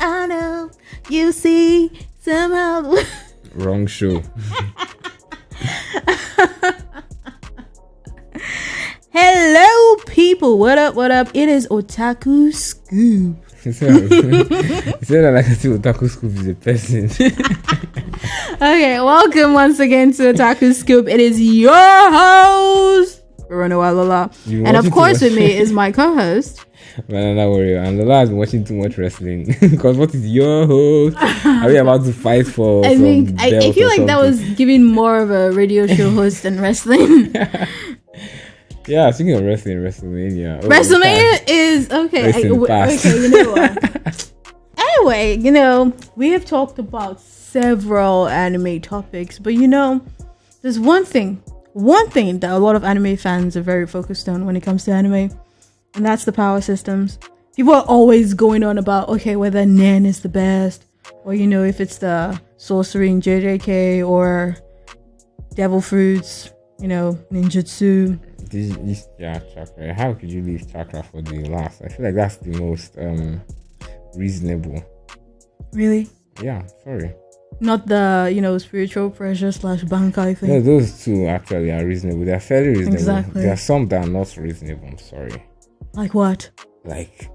I know you see somehow. Wrong show. Hello, people. What up? What up? It is Otaku Scoop. You said that like I think Otaku Scoop is a person. Okay, welcome once again to Otaku Scoop. It is your host, Lola. And of course, with me is my co-host, Banana Warrior. And Lola has been watching too much wrestling. Because what is your host? Are we about to fight for? I mean, I feel like that was giving more of a radio show host than wrestling. Yeah, speaking of wrestling, WrestleMania. WrestleMania is okay. Okay, you know what? Anyway, we have talked about several anime topics, but there's one thing that a lot of anime fans are very focused on when it comes to anime, and that's the power systems. People are always going on about whether Nen is the best, or if it's the sorcery in JJK or devil fruits, ninjutsu. This chakra. How could you leave chakra for the last? I feel like that's the most reasonable. Really? Yeah, sorry. Not the spiritual pressure / bankai thing. No, those two actually are reasonable. They're fairly reasonable. Exactly. There are some that are not reasonable. I'm sorry. Like what? Like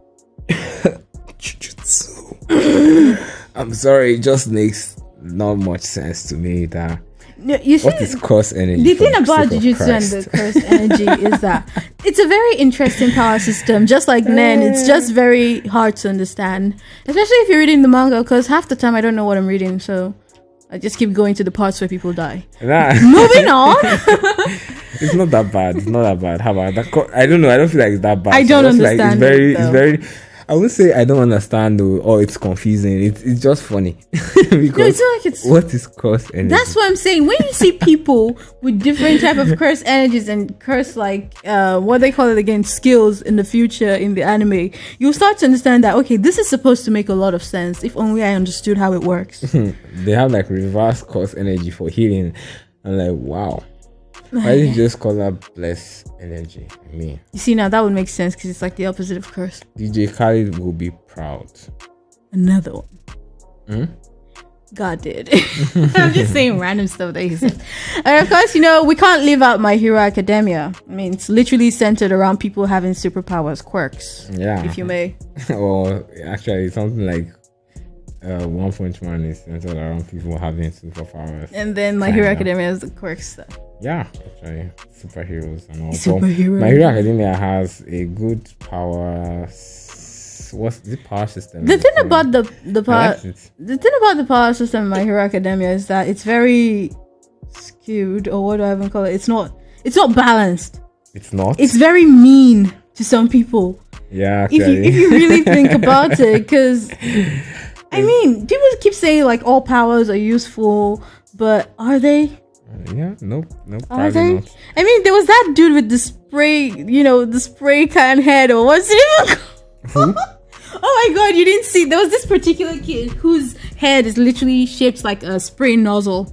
jujutsu. I'm sorry. It just makes not much sense to me that. What is curse energy? The thing about Jujutsu and the curse energy is that it's a very interesting power system. Just like Nen, it's just very hard to understand, especially if you're reading the manga. Because half the time I don't know what I'm reading, so I just keep going to the parts where people die. Moving on. It's not that bad. It's not that bad. How about that? I don't know. I don't feel like it's that bad. I don't understand. Like it's very. I wouldn't say I don't understand though, or it's confusing. It's just funny. Because what is curse energy? That's what I'm saying. When you see people with different type of curse energies and curse what they call it again, skills in the future in the anime, you'll start to understand that this is supposed to make a lot of sense. If only I understood how it works. They have reverse curse energy for healing. I'm like, wow. Why did you just call that bless energy? I mean, you see, now that would make sense because it's like the opposite of curse. DJ Khaled will be proud. Another one. God did. I'm just saying random stuff that he said. And of course, we can't leave out My Hero Academia. I mean, it's literally centered around people having superpowers, quirks. Yeah. If you may. Or actually, something like One Punch Man is centered around people having superpowers. And then My Hero Academia is the quirk stuff. Yeah, actually, superheroes and all. Superheroes. My Hero Academia has a good power. What's the power system? The thing about the power, the thing about the power system in My Hero Academia is that it's very skewed, or what do I even call it? It's not balanced. It's not. It's very mean to some people. Yeah, actually. If you really think about it, because I mean, people keep saying all powers are useful, but are they? Yeah, nope. Are they? Not. I mean, there was that dude with the spray, the spray can head, or what's it even called? Oh my god, you didn't see? There was this particular kid whose head is literally shaped like a spray nozzle.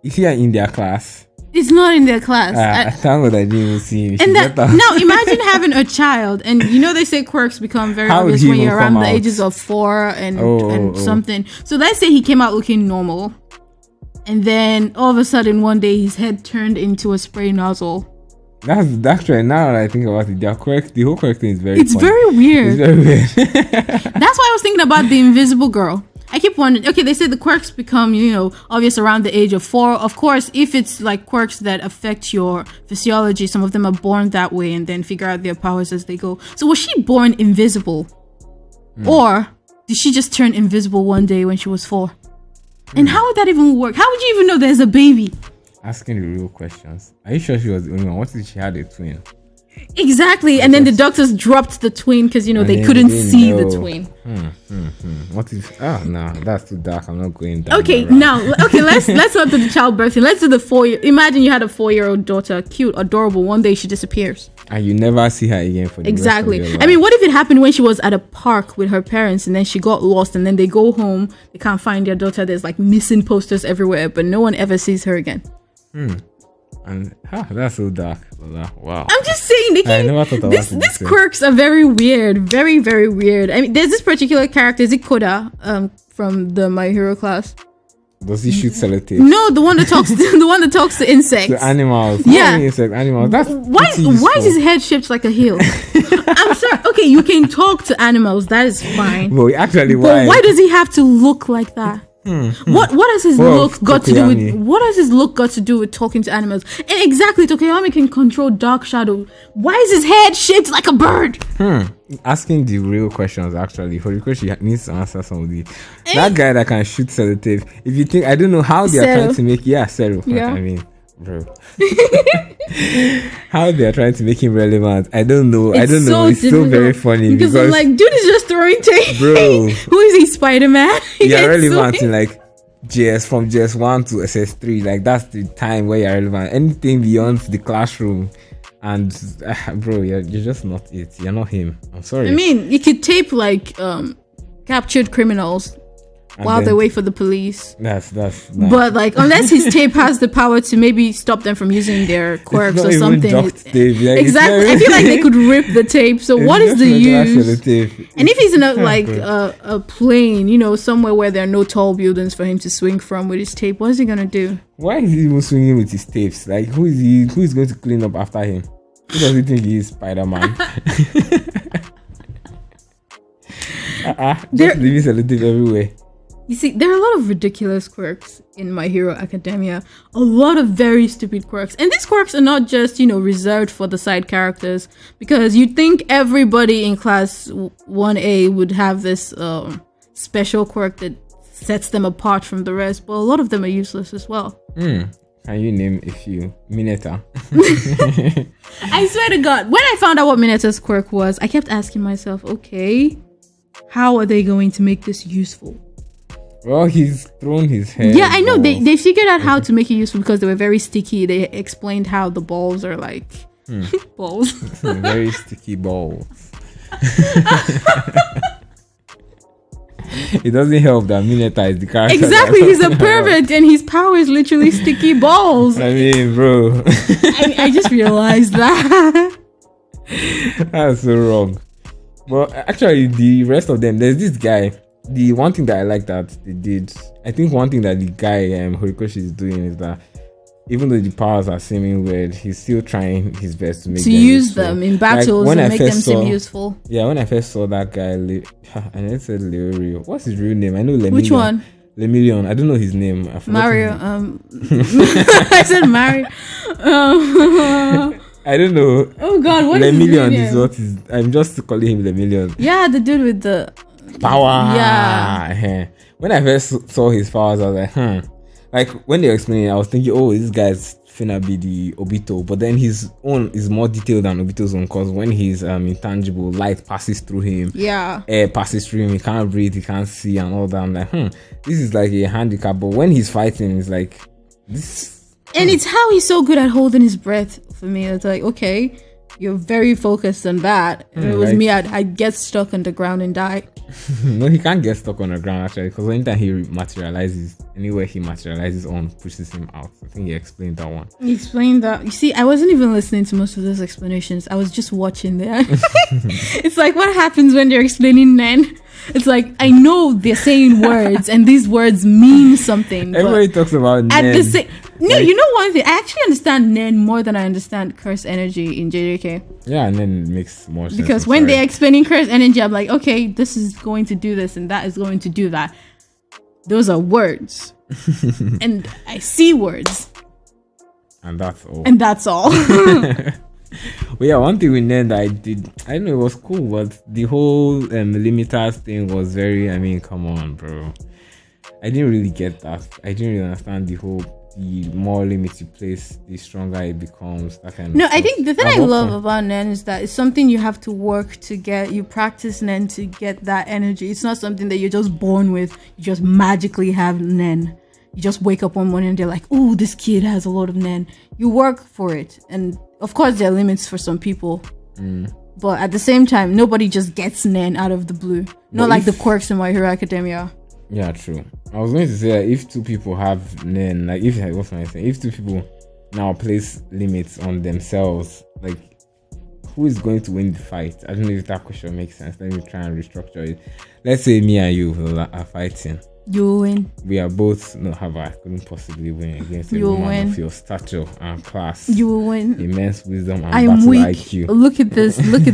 Is he in their class? It's not in their class. Thank God I didn't even see him. And now imagine having a child, and they say quirks become very obvious when you're around the ages of 4 and something. So let's say he came out looking normal. And then all of a sudden one day his head turned into a spray nozzle. That's actually, now that I think about it, the whole quirk thing is very funny. Very weird. It's very weird. That's why I was thinking about the Invisible Girl. I keep wondering, they say the quirks become, obvious around the age of 4. Of course, if it's quirks that affect your physiology, some of them are born that way and then figure out their powers as they go. So was she born invisible? Or did she just turn invisible one day when she was 4? And how would that even work? How would you even know there's a baby? Asking the real questions. Are you sure she was the only one? What if she had a twin? Exactly. And then the doctors dropped the twin because, they couldn't see the twin. What if... Oh, no. That's too dark. I'm not going down. Okay, let's not do the childbirth thing. Let's do the 4-year... Imagine you had a 4-year-old daughter. Cute, adorable. One day she disappears. And you never see her again for the rest of your life. I mean, what if it happened when she was at a park with her parents and then she got lost and then they go home, they can't find their daughter, there's missing posters everywhere, but no one ever sees her again. And that's so dark. Wow. I'm just saying, I never thought about these quirks are very weird. Very, very weird. I mean, there's this particular character, is it Koda, from the My Hero class? Does he shoot sellotape? No, the one that talks to insects. To animals. Yeah. Animals. That's why is his head shaped like a heel? I'm sorry. Okay, you can talk to animals. That is fine. Well, actually, but why does he have to look like that? What has his look got to do with? What has his look got to do with talking to animals? And exactly, Tokuyami can control dark shadow. Why is his head shaped like a bird? Asking the real questions, actually. Horikoshi needs to answer some of the... That guy that can shoot sellotape. If you think... I don't know how they are trying to make... Yeah, Seru. Yeah. I mean, bro. How they are trying to make him relevant. I don't know. It's so very funny. Because I'm like, dude is just throwing tape. Bro. Who is he, Spider-Man? You're relevant in like... from JS1 to SS3. Like, that's the time where you're relevant. Anything beyond the classroom... And bro, you're just not it. You're not him. I'm sorry. I mean, you could tape like captured criminals while they wait for the police. That's But like, unless his tape has the power to maybe stop them from using their quirks or something. Tape. Like, exactly. I feel like they could rip the tape. So what is the use? And if he's in a plane, you know, somewhere where there are no tall buildings for him to swing from with his tape, what is he gonna do? Why is he even swinging with his tapes? Like, who is going to clean up after him? Who does he think he is, Spider-Man? Just leaving sellotape everywhere. You see, there are a lot of ridiculous quirks in My Hero Academia. A lot of very stupid quirks. And these quirks are not just, you know, reserved for the side characters. Because you'd think everybody in class 1A would have this special quirk that sets them apart from the rest. But a lot of them are useless as well. Can you name a few? Mineta. I swear to God, when I found out what Mineta's quirk was, I kept asking myself, okay, how are they going to make this useful? Well, he's thrown his head. Yeah, I know. They figured out how to make it useful because they were very sticky. They explained how the balls are like balls. Very sticky balls. It doesn't help that Mineta is the character. Exactly, he's a pervert and his power is literally sticky balls. I mean, bro. I just realized that. That's so wrong. But actually, the rest of them, there's this guy. The one thing that I like that they did, I think one thing that the guy Horikoshi is doing is that even though the powers are seeming weird, he's still trying his best to make them use useful. them in battles and make them seem useful. Yeah, when I first saw that guy, I never said Leorio. What's his real name? I know Lemillion. Which one? Lemillion. I don't know his name. Mario. I said Mario. I don't know. Oh God, what Lemillion is what is. I'm just calling him Lemillion. Yeah, the dude with the power. Yeah. When I first saw his powers, I was like, Like, when they were explaining, I was thinking, oh, this guy's finna be the Obito. But then his own is more detailed than Obito's own, because when he's intangible, light passes through him. Yeah. Air passes through him. He can't breathe, he can't see and all that. I'm like, this is like a handicap. But when he's fighting, it's like, this... And it's how he's so good at holding his breath for me. It's like, okay, you're very focused on that. If it was me, I'd get stuck on the ground and die. No, he can't get stuck on the ground actually, because anytime he materializes, anywhere he materializes on pushes him out. I think he explained that one. He explained that. You see, I wasn't even listening to most of those explanations. I was just watching there. It's like what happens when they're explaining Nen. It's like, I know they're saying words and these words mean something. Everybody talks about Nen. No, like, you know one thing? I actually understand Nen more than I understand curse energy in JJK. Yeah, and then it makes more sense. Because when they're explaining curse energy, I'm like, okay, this is going to do this and that is going to do that. Those are words. And I see words. And that's all. Well, yeah, one thing with Nen that I don't know, it was cool, but the whole limiters thing was very, I mean, come on, bro. I didn't really get that. I didn't really understand the more limits you place, the stronger it becomes, that kind of stuff. I think the thing I love about Nen is that it's something you have to work to get. You practice Nen to get that energy. It's not something that you're just born with. You just magically have Nen. You just wake up one morning and they're like, oh, this kid has a lot of Nen. You work for it. And of course there are limits for some people. But at the same time, nobody just gets Nen out of the blue. Not like the quirks in My Hero Academia. Yeah, true. I was going to say that if two people have Nen, like if two people now place limits on themselves, like who is going to win the fight? I don't know if that question makes sense. Let me try and restructure it. Let's say me and you are fighting. You win. We are both I couldn't possibly win against a woman of your stature and class. You will win. Immense wisdom and I'm battle weak. IQ. Look at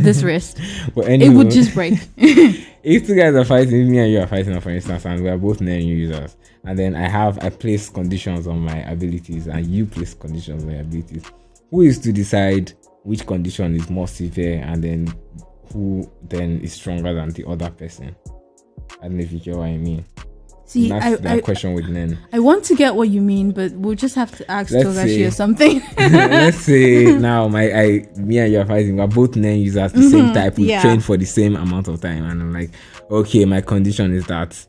this wrist. But anyway, it would just break. If two guys are fighting, me and you are fighting, for instance, and we are both NEN users, and then I place conditions on my abilities, and you place conditions on your abilities. Who is to decide which condition is more severe, and then who then is stronger than the other person? I don't know if you get what I mean. See, that's that question with NEN. I want to get what you mean, but we'll just have to ask Togashi or something. Let's say now me and you are fighting. We're both NEN users, the same type. We train for the same amount of time, and I'm like, okay, my condition is that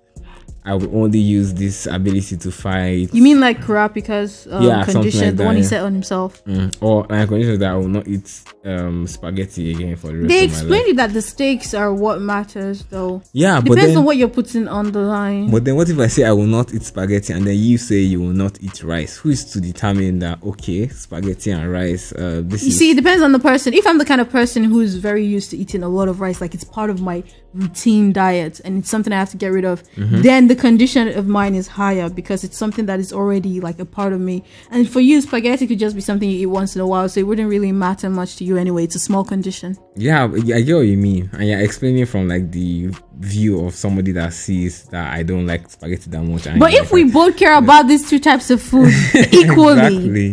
I will only use this ability to fight. You mean like Kurapika's condition, like the one he set on himself? Or my condition is that I will not eat spaghetti again for the rest of my life. They explained it that the stakes are what matters, though. Yeah, but depends on what you're putting on the line. But then what if I say I will not eat spaghetti, and then you say you will not eat rice? Who is to determine that, okay, spaghetti and rice, see, it depends on the person. If I'm the kind of person who's very used to eating a lot of rice, like it's part of my routine diet and it's something I have to get rid of, then the condition of mine is higher because it's something that is already like a part of me. And for you, spaghetti could just be something you eat once in a while, so it wouldn't really matter much to you anyway. It's a small condition. Yeah, I get what you mean, and you're explaining from like the view of somebody that sees that I don't like spaghetti that much. But if we both care about these two types of food equally,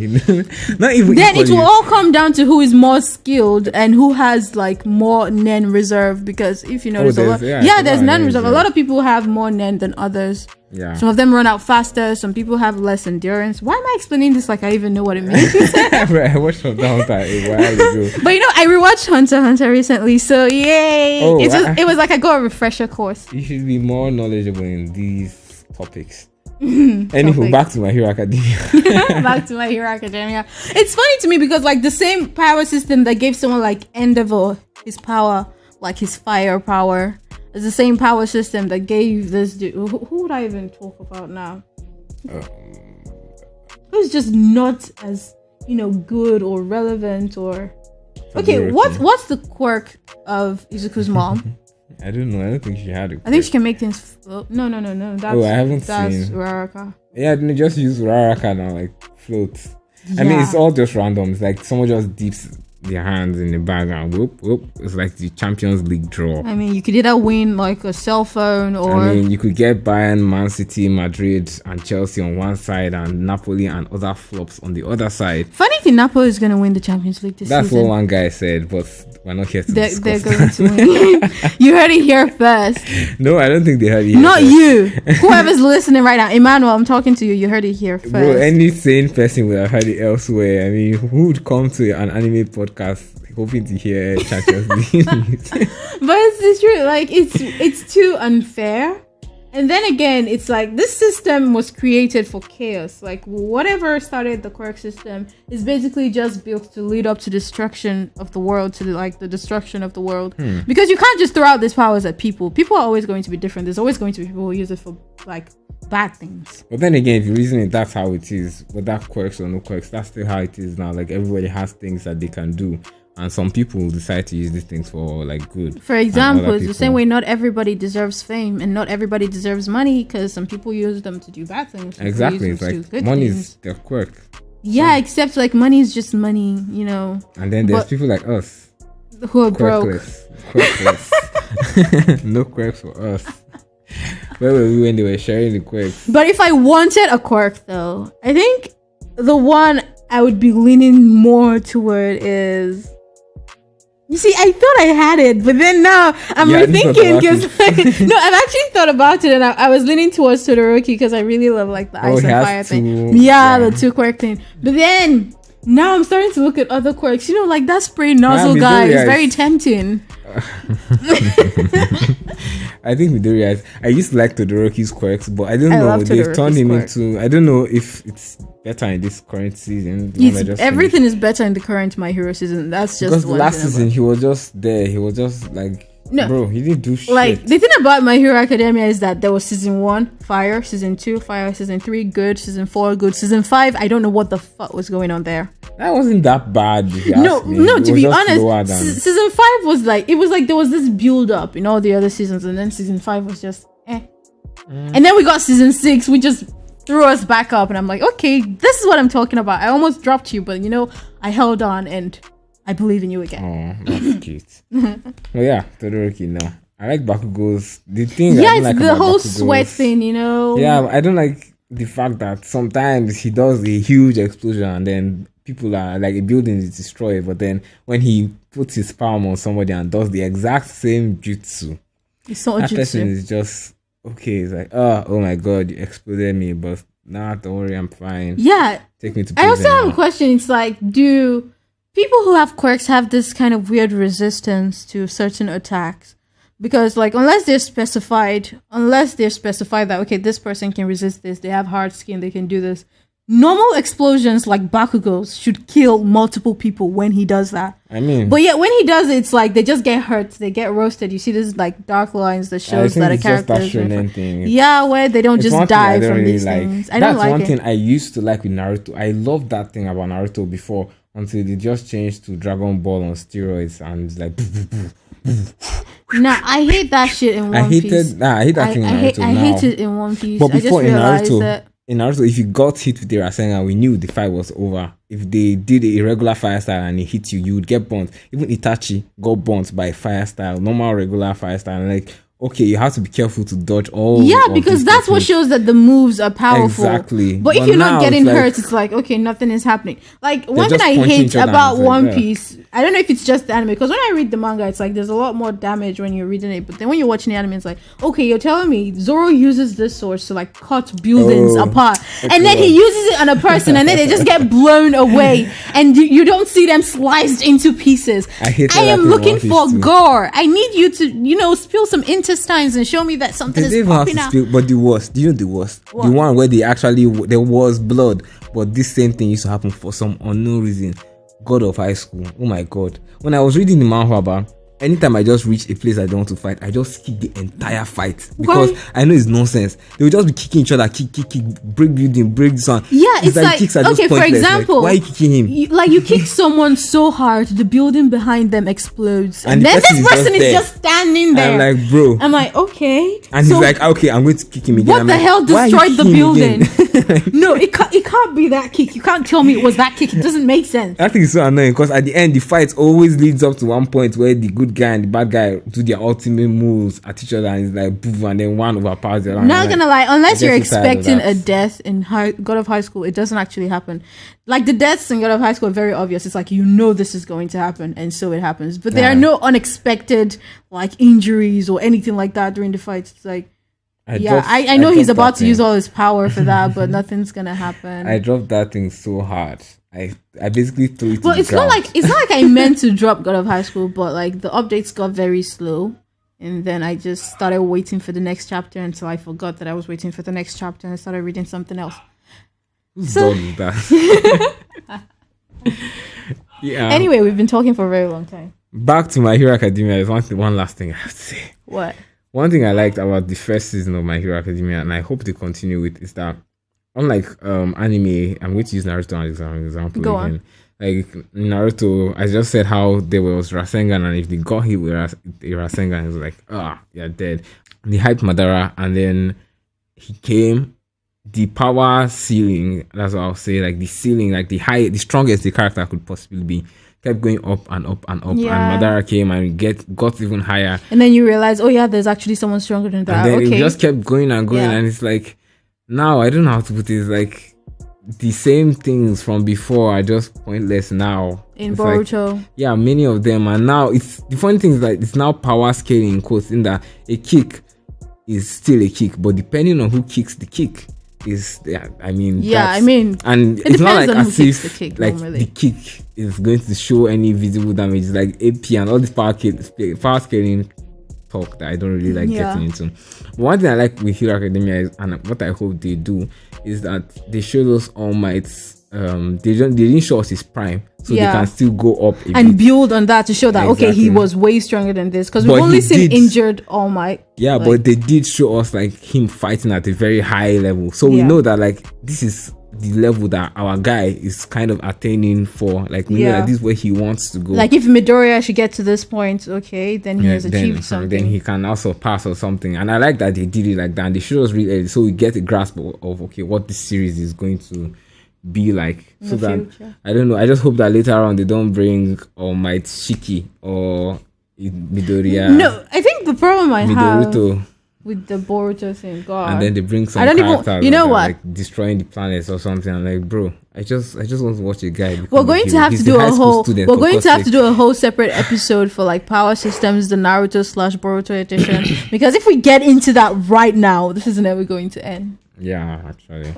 not even then equally. It will all come down to who is more skilled and who has like more NEN reserve. Because if you notice, there's NEN reserve. A lot of people have more NEN than others. Yeah. Some of them run out faster. Some people have less endurance. Why am I explaining this like I even know what it means? I watched Hunter a while ago. But I rewatched Hunter x Hunter recently, so yay! It was like I got a refresher course. You should be more knowledgeable in these topics. Anywho, back to My Hero Academia. Back to My Hero Academia. It's funny to me because like the same power system that gave someone like Endeavor his power, like his fire power, is the same power system that gave this dude. Who would I even talk about now? Who's just not as good or relevant or okay? What's the quirk of Izuku's mom? I don't know. I don't think she had it. I think she can make things float. No. That's, I haven't that's seen. Uraraka. Yeah, they just use Uraraka now, like floats. Yeah. I mean, it's all just random. It's like someone just dips their hands in the bag and whoop. It's like the Champions League draw. I mean, you could either win like a cell phone or... I mean, you could get Bayern, Man City, Madrid and Chelsea on one side and Napoli and other flops on the other side. Funny thing, Napoli is going to win the Champions League this season. That's what one guy said, but we're not here to discuss. They're going to win. You heard it here first. No, I don't think they heard it here Not first. You. Whoever's listening right now. Emmanuel, I'm talking to you. You heard it here first. Bro, any sane person would have heard it elsewhere. I mean, who would come to an anime podcast hoping to hear Champions League? But it's true. Like, it's too unfair. And then again, it's like this system was created for chaos. Like whatever started the quirk system is basically just built to lead up to destruction of the world, the destruction of the world. Because you can't just throw out these powers at people. People are always going to be different. There's always going to be people who use it for like bad things. But then again, if you reason it, that's how it is. Whether quirks or no quirks, that's still how it is now. Like everybody has things that they can do. And some people decide to use these things for like good. For example, it's the same way not everybody deserves fame and not everybody deserves money because some people use them to do bad things. Exactly. It's like money is their quirk. Yeah, except like money is just money, And then there's people like us who are broke. Quirkless. No quirks for us. Where were we when they were sharing the quirks? But if I wanted a quirk though, I think the one I would be leaning more toward is... You see, I thought I had it, but then now I'm rethinking because no, I've actually thought about it, and I was leaning towards Todoroki because I really love like the ice and fire thing. Yeah, the two quirk thing. But then now I'm starting to look at other quirks. Like that spray nozzle guy is very tempting. I think Midoriya. I used to like Todoroki's quirks, but I don't know. They've turned him into. I don't know if it's better in this current season. Everything is better in the current My Hero season. That's just because last season he was just there. He was just like No, bro, he didn't do shit. Like, the thing about My Hero Academia is that there was season 1, fire, season 2, fire, season 3, good, season 4, good, season 5. I don't know what the fuck was going on there. That wasn't that bad. No, to be honest, season 5 was like, it was like there was this build up in all the other seasons, and then season 5 was just and then we got season 6, we just threw us back up, and I'm like, okay, this is what I'm talking about. I almost dropped you, but I held on, and I believe in you again. Oh, that's cute. Well, yeah, Todoroki, no. I like Bakugo's. The thing yeah, I it's like the whole Bakugo's, sweat thing, Yeah, I don't like the fact that sometimes he does a huge explosion and then people are like, a building is destroyed, but then when he puts his palm on somebody and does the exact same jutsu, it's not that jutsu. person is just okay. It's like, oh my god, you exploded me, but nah, don't worry, I'm fine. Yeah, take me to prison. I also have a question. It's like, do people who have quirks have this kind of weird resistance to certain attacks? Because, like, unless they're specified that, okay, this person can resist this, they have hard skin, they can do this. Normal explosions like Bakugo's should kill multiple people when he does that. But yet when he does it, it's like they just get hurt, they get roasted. You see this like dark lines that shows that a character is where they don't just die from these things. That's one thing I used to like with Naruto. I loved that thing about Naruto before, until they just changed to Dragon Ball on steroids, and it's like nah, I hate that shit in One Piece. I hate that thing in Naruto now. I hate it in One Piece. But before, I just realized that in Naruto, if you got hit with the Rasengan, we knew the fight was over. If they did a regular fire style and it hit you, you would get burnt. Even Itachi got burnt by fire style, normal regular fire style. Like, okay, you have to be careful to dodge all. Yeah, because that's what shows that the moves are powerful. Exactly. But if you're not getting hurt, it's like, okay, nothing is happening. Like, one thing I hate about One Piece, I don't know if it's just the anime, because when I read the manga, it's like there's a lot more damage when you're reading it. But then when you're watching the anime, it's like, okay, you're telling me Zoro uses this sword to like cut buildings apart, and then he uses it on a person, and then they just get blown away, and you don't see them sliced into pieces. I am looking for gore. I need you to, spill some intestines and show me that something is popping out. But the worst, do you know the worst? What? The one where there was blood, but this same thing used to happen for some unknown reason. God of High School. Oh my god. When I was reading the manhwa, anytime I just reach a place I don't want to fight, I just skip the entire fight. Because I know it's nonsense. They will just be kicking each other, kick, break building, break this one. Yeah, it's like kicks are okay, for example, like, why are you kicking him? You kick someone so hard, the building behind them explodes. And then this person is just standing there. I'm like, bro. I'm like, okay. And he's like, okay, I'm going to kick him again. What the hell destroyed the building? No, it can't be that kick. You can't tell me it was that kick. It doesn't make sense. I think it's so annoying, because at the end, the fight always leads up to one point where the good guy and the bad guy do their ultimate moves at each other, and it's like boom, and then one overpowers the other. Not gonna lie, unless you're expecting a death in God of High School, it doesn't actually happen. Like, the deaths in God of High School are very obvious. It's like, this is going to happen, and so it happens. But there are no unexpected like injuries or anything like that during the fights. It's like, I know he's about to use all his power for that, but nothing's gonna happen. I dropped that thing so hard. I basically threw it. Well, it's not like I meant to drop God of High School, but like the updates got very slow, and then I just started waiting for the next chapter until I forgot that I was waiting for the next chapter, and I started reading something else. Who's done with that? Yeah. Anyway, we've been talking for a very long time. Back to My Hero Academia. There's one last thing I have to say. What? One thing I liked about the first season of My Hero Academia, and I hope they continue with, is that unlike anime, I'm going to use Naruto as an example. Go on. Like Naruto, I just said how there was Rasengan, and if they got hit with a Rasengan, it was like, you're dead. They hyped Madara, and then he came. The power ceiling, that's what I'll say, like the ceiling, like the strongest the character could possibly be, kept going up and up and up, and Madara came and got even higher. And then you realize, there's actually someone stronger than that. And then it just kept going and going, and it's like, now I don't know how to put it. It's like the same things from before are just pointless now. In Boruto, like, many of them, and now it's the funny thing is like it's now power scaling, quotes, in that a kick is still a kick, but depending on who kicks the kick. And it's not like as if the kick is going to show any visible damage, like AP and all this power scaling talk that I don't really like getting into. But one thing I like with Hero Academia is, and what I hope they do, is that they showed us All Might's they didn't show us his prime, so they can still go up and build on that to show that okay, he was way stronger than this, because we've only seen injured All Might. Yeah, like, but they did show us like him fighting at a very high level, so we know that like this is the level that our guy is kind of attaining for. Like we know that this is where he wants to go. Like if Midoriya should get to this point, okay, then he has achieved something. Then he can also pass or something. And I like that they did it like that. And they showed us really early, so we get a grasp of okay, what this series is going to be like. So that I don't know. I just hope that later on they don't bring All Might Shiki or Midoriya. No, I think the problem I have with the Boruto thing, God, and then they bring some characters, like destroying the planets or something. I'm like, bro, I just want to watch a guy. We're going to have to do a whole separate episode for like Power Systems, the Naruto / Boruto edition, because if we get into that right now, this is never going to end. Yeah, actually.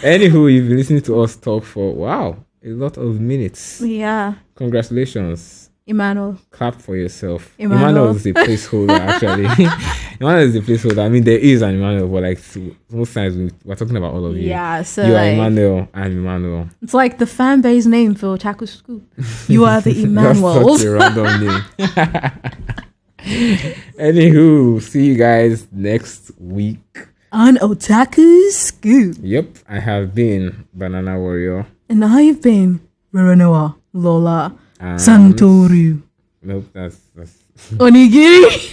Anywho, you've been listening to us talk for a lot of minutes. Yeah. Congratulations. Emmanuel. Clap for yourself. Emmanuel is a placeholder, actually. Emmanuel is a placeholder. I mean, there is an Emmanuel, but like most times we're talking about all of you. Yeah, so you are Emmanuel and Emmanuel. It's like the fan base name for Otaku Scoop. You are the Emmanuels. That's such a random name. Anywho, see you guys next week on Otaku Scoop. Yep, I have been Banana Warrior. And I have been Renoa Lola Santoru. Nope, that's Onigiri.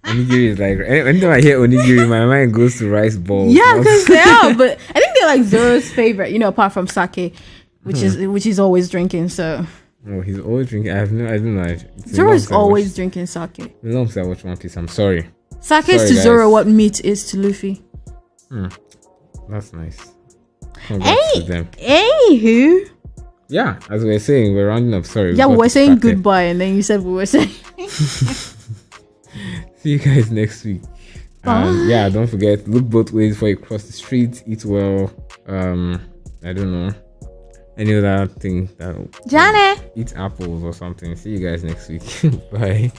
Onigiri is like, anytime I hear onigiri, my mind goes to rice balls. Yeah, because they are, but I think they're like Zoro's favorite, apart from sake, which is always drinking. So oh, he's always drinking. I don't know. Zoro's always drinking sake. As long as I watch One Piece, I'm sorry. Sake is to guys. Zoro what meat is to Luffy. That's nice. Congrats to them. Who? Yeah, as we were saying, we're rounding up. Sorry. Yeah, we were saying goodbye, and then you said we were saying. See you guys next week. Yeah, don't forget, look both ways before you cross the street. Eat well. I don't know, any other thing that. Johnny. Eat apples or something. See you guys next week. Bye.